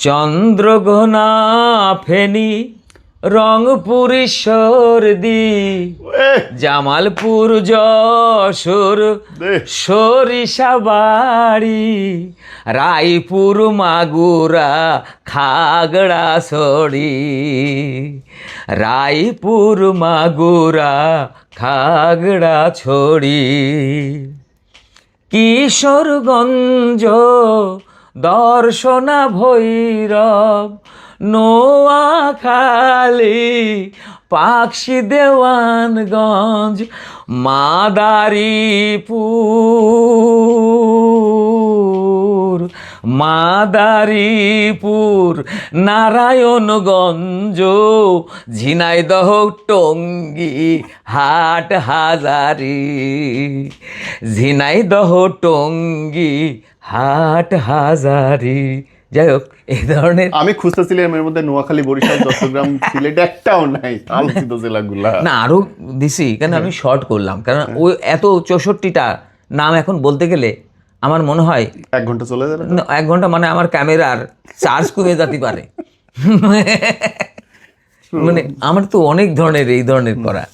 চন্দ্রঘোনা ফেনী রংপুর সরদি জামালপুর যশোর সরিষাবাড়ি রায়পুর মাগুরা খাগড়াছড়ি রায়পুর মাগুরা খাগড়াছড়ি কিশোরগঞ্জ দর্শনা ভৈরব নোয়াখালী পাকশি দেওয়ানগঞ্জ মাদারীপুর নারায়ণগঞ্জ ঝিনাইদহ টঙ্গী হাট হাজারি ঝিনাইদহ টঙ্গী হাট হাজারি। যাই হোক, এই ধরনের আমি খুঁজতেছিলাম এর মধ্যে নোয়াখালী, বরিশাল, চট্টগ্রাম, সিলেট একটাও নাই আলোচিত জেলাগুলা। না, আরো দিছি, কেন আমি শর্ট করলাম, কারণ ওই এত 64টা নাম এখন বলতে গেলে আমার মনে হয় 1 ঘন্টা চলে যাবে। 1 ঘন্টা মানে আমার ক্যামেরার চার্জ কমে যেতে পারে। মানে আমার তো অনেক ধরনের এই ধরনের করা।